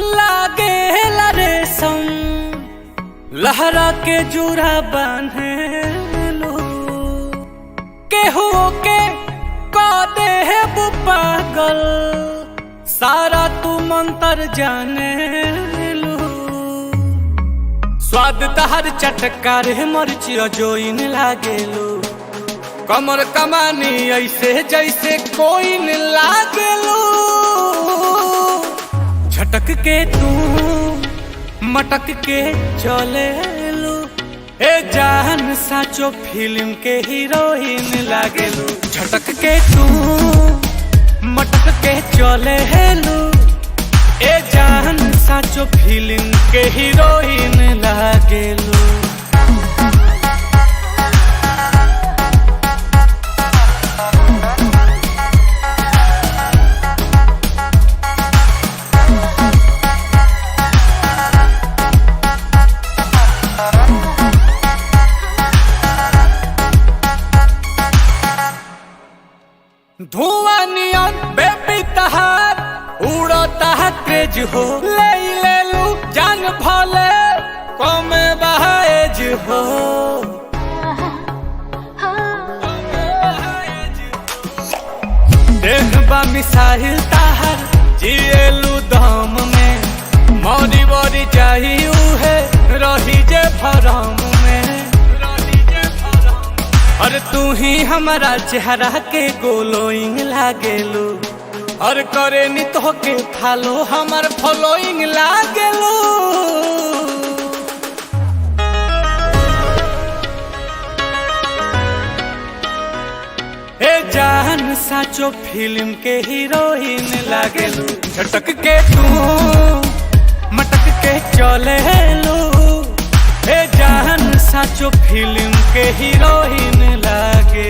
लागे रेशम लहरा के जुरा बांधे लो केहू के दे है वो पागल सारा तू मंतर जाने लो स्वाद तहर चटकार मरचिया जोइन लागे लो कमर कमानी ऐसे जैसे कोई न लागे लो झटक के तू मटक के चले लो ए जान साचो फिल्म के हीरोइन लागे लो झटक के तू मटक के चले लो ए जान साचो फिल्म के हीरोइन लागे लो धुआं नियन बेबी तहार उड़ता है क्रेज हो ले लू जान भले कमे बहाएज हो देखबा मिसाइल तहार जिएलू दम में मौरी बड़ी चाहिए है रही जे भरम में और तू ही हमारा चेहरा के गोलोइंग लागेलू और करे नी तो के फालो हमार फॉलोइंग लागेलू ए जान साचो फिल्म के हीरोइन लागेलू झटक के तू मटक के चले लो ए जान साचो फिल्म के हीरोइन लागे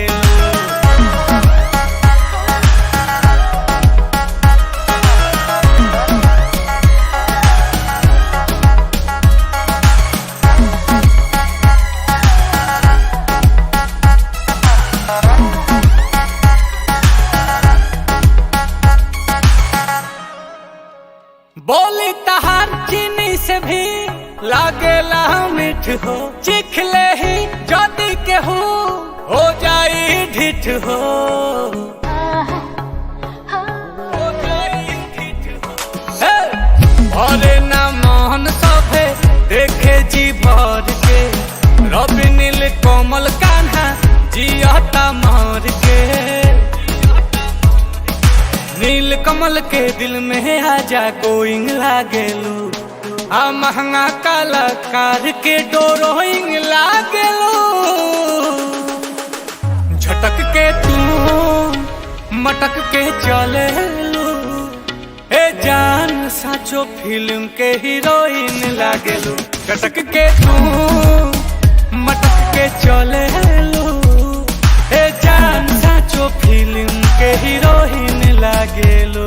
बोली तहार चीनी से भी लागेला मीठ हो चिख ले ही जदी के हो जाई ढिठ हो अरे ना मोहन सभे देखे जी भर के रवि नील कोमल कान्हा जियता मार के नील कमल के दिल में आजा गोइंग लागेलू आ महंगा कलाकार के डोरोइंग लागेलो झटक के तू मटक के चले लो ए जान साचो फिल्म के हीरोइन लागेलो झटक के तू मटक के चले लो ए जान साचो फिल्म के हीरोइन लागेलो।